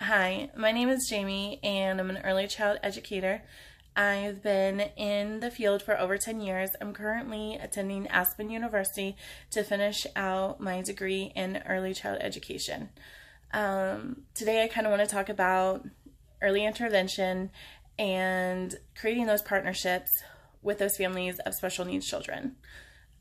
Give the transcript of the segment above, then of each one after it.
Hi, my name is Jamie and I'm an early child educator. I've been in the field for over 10 years. I'm currently attending Aspen University to finish out my degree in early child education. Today I kind of want to talk about early intervention and creating those partnerships with those families of special needs children.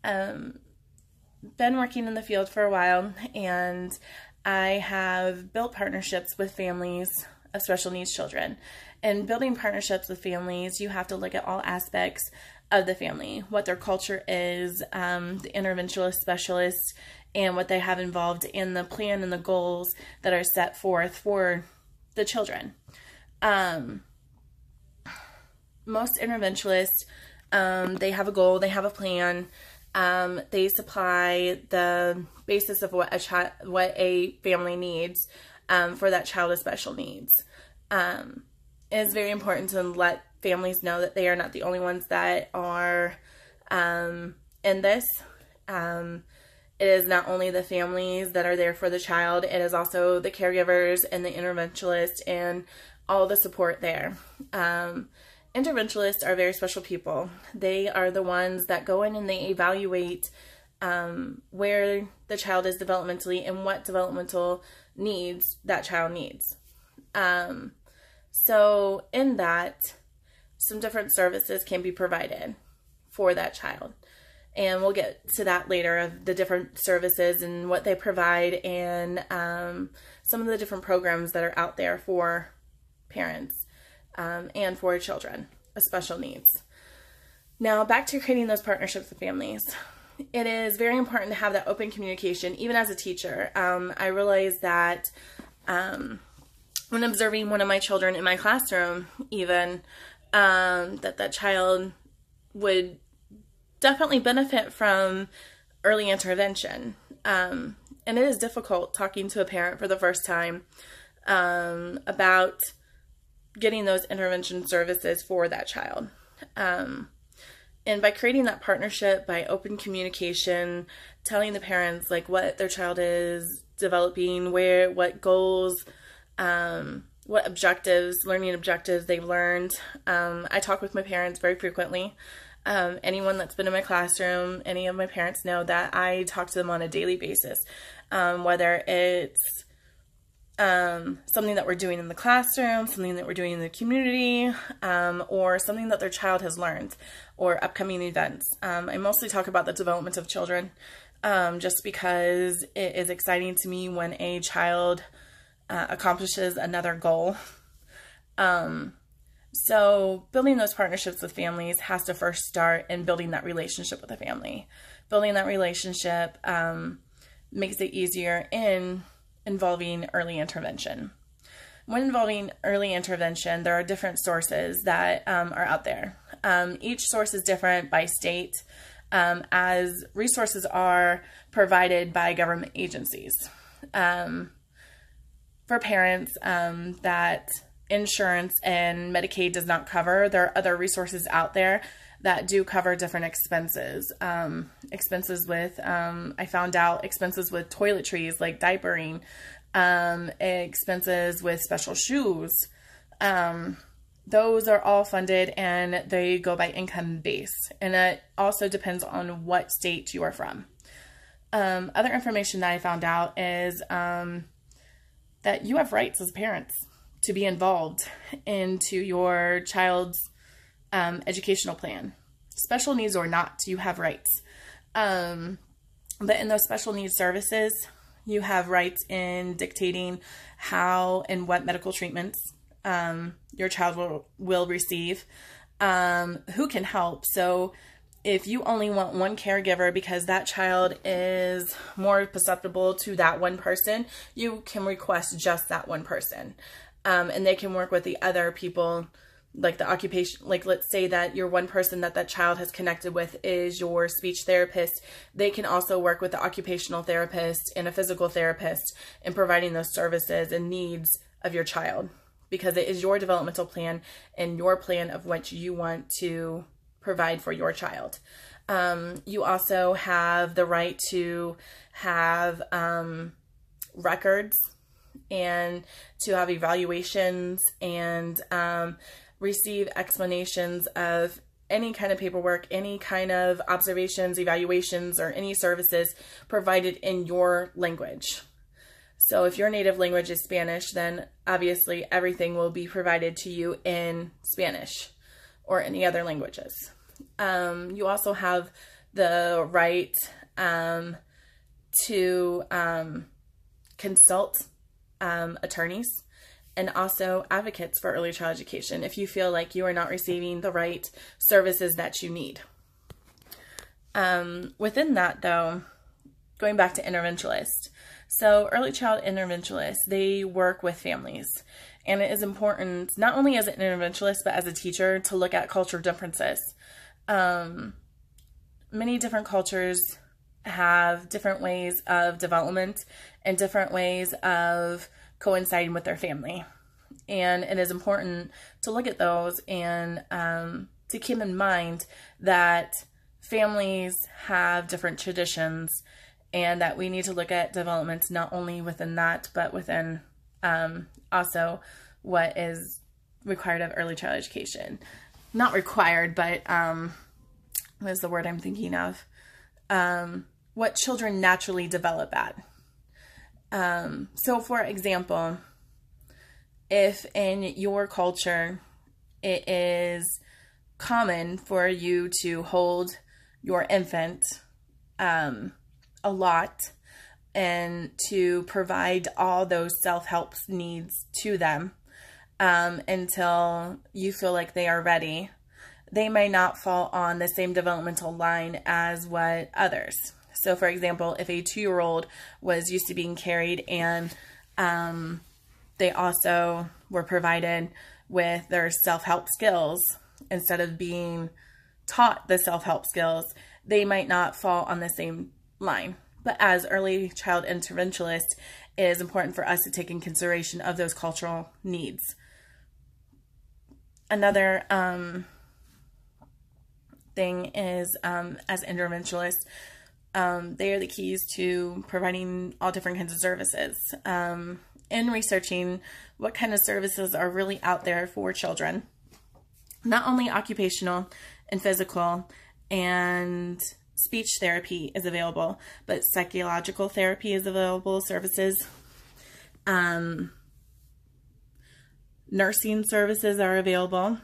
Been working in the field for a while, and I have built partnerships with families of special needs children. And building partnerships with families, you have to look at all aspects of the family, what their culture is, the interventionist specialists, and what they have involved in the plan and the goals that are set forth for the children. Most interventionists, they have a goal, they have a plan. They supply the basis of what a family needs for that child with special needs. It is very important to let families know that they are not the only ones that are in this. It is not only the families that are there for the child, it is also the caregivers and the interventionists and all the support there. Interventionists are very special people. They are the ones that go in and they evaluate where the child is developmentally and what developmental needs that child needs. So in that, some different services can be provided for that child. And we'll get to that later, of the different services and what they provide, and some of the different programs that are out there for parents and for children with special needs. Now, back to creating those partnerships with families. It is very important to have that open communication, even as a teacher. I realized that when observing one of my children in my classroom, even, that child would definitely benefit from early intervention. And it is difficult talking to a parent for the first time about getting those intervention services for that child. And by creating that partnership, by open communication, telling the parents like what their child is developing, what goals, what objectives, learning objectives they've learned. I talk with my parents very frequently. Anyone that's been in my classroom, any of my parents know that I talk to them on a daily basis, whether it's something that we're doing in the classroom, something that we're doing in the community, or something that their child has learned, or upcoming events. I mostly talk about the development of children, just because it is exciting to me when a child accomplishes another goal. So building those partnerships with families has to first start in building that relationship with the family. Building that relationship makes it easier in involving early intervention. When involving early intervention, there are different sources that are out there. Each source is different by state, as resources are provided by government agencies. For parents that insurance and Medicaid does not cover, there are other resources out there that do cover different expenses. Expenses with, I found out, expenses with toiletries, like diapering, expenses with special shoes. Those are all funded and they go by income base. And it also depends on what state you are from. Other information that I found out is that you have rights as parents to be involved into your child's educational plan. Special needs or not, you have rights. But in those special needs services, you have rights in dictating how and what medical treatments your child will receive, who can help. So if you only want one caregiver because that child is more susceptible to that one person, you can request just that one person. And they can work with the other people, like the occupation, like let's say that your one person that child has connected with is your speech therapist. They can also work with the occupational therapist and a physical therapist in providing those services and needs of your child, because it is your developmental plan and your plan of what you want to provide for your child. You also have the right to have records and to have evaluations and receive explanations of any kind of paperwork, any kind of observations, evaluations, or any services provided in your language. So if your native language is Spanish, then obviously everything will be provided to you in Spanish or any other languages. You also have the right to consult attorneys and also advocates for early child education if you feel like you are not receiving the right services that you need. Within that, though, going back to interventionalists. So early child interventionalists, they work with families. And it is important, not only as an interventionalist, but as a teacher, to look at cultural differences. Many different cultures have different ways of development and different ways of coinciding with their family. And it is important to look at those and to keep in mind that families have different traditions and that we need to look at developments not only within that, but within also what is required of early child education. Not required, but what is the word I'm thinking of? What children naturally develop at. So for example, if in your culture it is common for you to hold your infant a lot and to provide all those self-help needs to them until you feel like they are ready, they may not fall on the same developmental line as what others. So for example, if a 2-year-old was used to being carried and they also were provided with their self-help skills instead of being taught the self-help skills, they might not fall on the same line. But as early child interventionalists, it is important for us to take in consideration of those cultural needs. Another thing is, as interventionalists, they are the keys to providing all different kinds of services. In researching what kind of services are really out there for children, not only occupational and physical and speech therapy is available, but psychological therapy is available, services. Nursing services are available.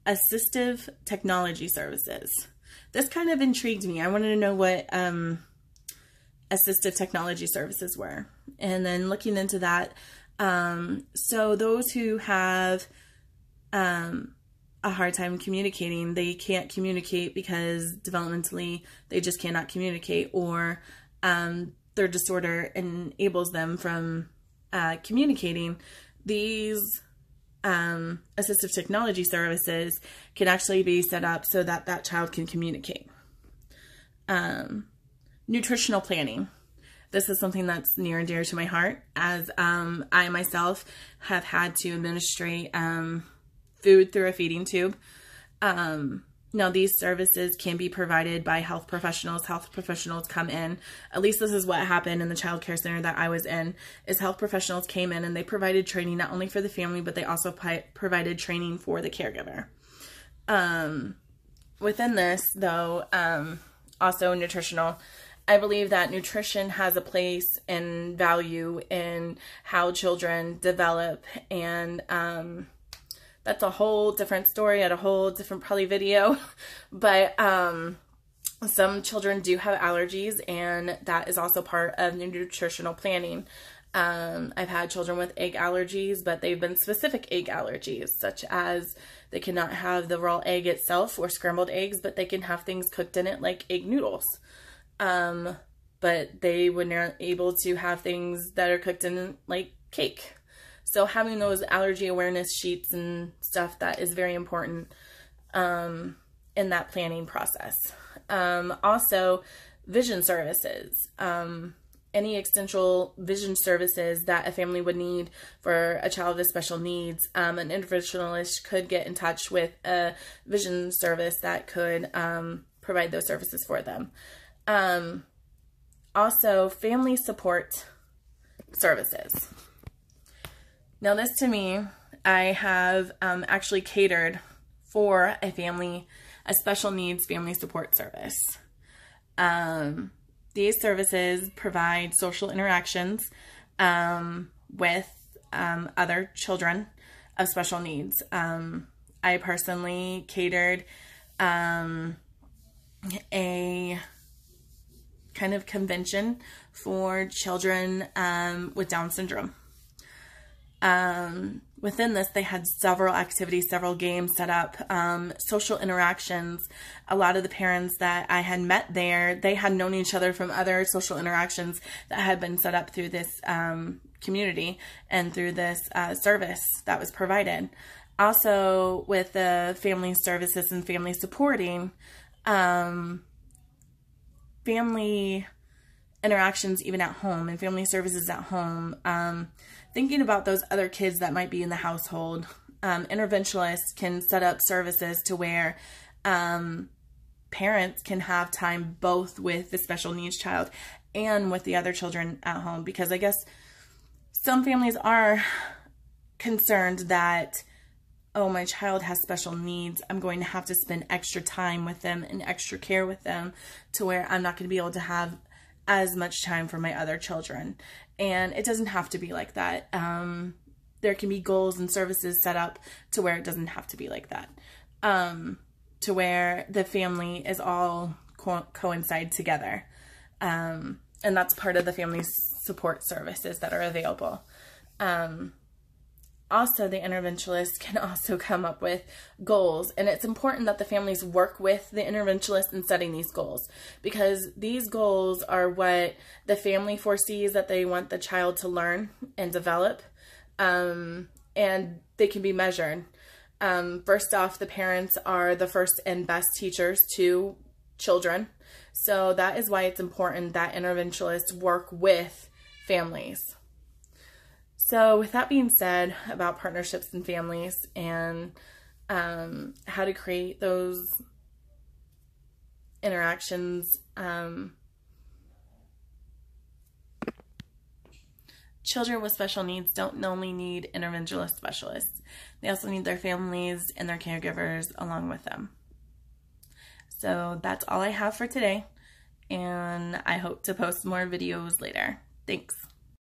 Assistive technology services. This kind of intrigued me. I wanted to know what assistive technology services were. And then looking into that, so those who have a hard time communicating, they can't communicate because developmentally they just cannot communicate, or their disorder enables them from communicating. These assistive technology services can actually be set up so that that child can communicate. Nutritional planning. This is something that's near and dear to my heart, as I myself have had to administrate food through a feeding tube. Now, these services can be provided by health professionals. Health professionals come in. At least this is what happened in the child care center that I was in, is health professionals came in and they provided training not only for the family, but they also provided training for the caregiver. Within this, though, also nutritional, I believe that nutrition has a place and value in how children develop, and that's a whole different story at a whole different probably video. But some children do have allergies, and that is also part of nutritional planning. I've had children with egg allergies, but they've been specific egg allergies, such as they cannot have the raw egg itself or scrambled eggs, but they can have things cooked in it like egg noodles. But they were not able to have things that are cooked in like cake. So having those allergy awareness sheets and stuff, that is very important in that planning process. Also, vision services. Any extensional vision services that a family would need for a child with special needs, an interventionalist could get in touch with a vision service that could provide those services for them. Also, family support services. Now this to me, I have actually catered for a special needs family support service. These services provide social interactions with other children of special needs. I personally catered a kind of convention for children with Down syndrome. Within this, they had several activities, several games set up, social interactions. A lot of the parents that I had met there, they had known each other from other social interactions that had been set up through this community and through this service that was provided. Also, with the family services and family supporting, family interactions even at home and family services at home, thinking about those other kids that might be in the household. Interventionists can set up services to where parents can have time both with the special needs child and with the other children at home, because I guess some families are concerned that, oh, my child has special needs, I'm going to have to spend extra time with them and extra care with them to where I'm not going to be able to have as much time for my other children. And it doesn't have to be like that. There can be goals and services set up to where it doesn't have to be like that. To where the family is all coincide together. And that's part of the family support services that are available. Also, the interventionist can also come up with goals, and it's important that the families work with the interventionist in setting these goals, because these goals are what the family foresees that they want the child to learn and develop, and they can be measured. First off, the parents are the first and best teachers to children, so that is why it's important that interventionists work with families. So with that being said about partnerships and families and how to create those interactions, children with special needs don't only need interventionist specialists. They also need their families and their caregivers along with them. So that's all I have for today, and I hope to post more videos later. Thanks.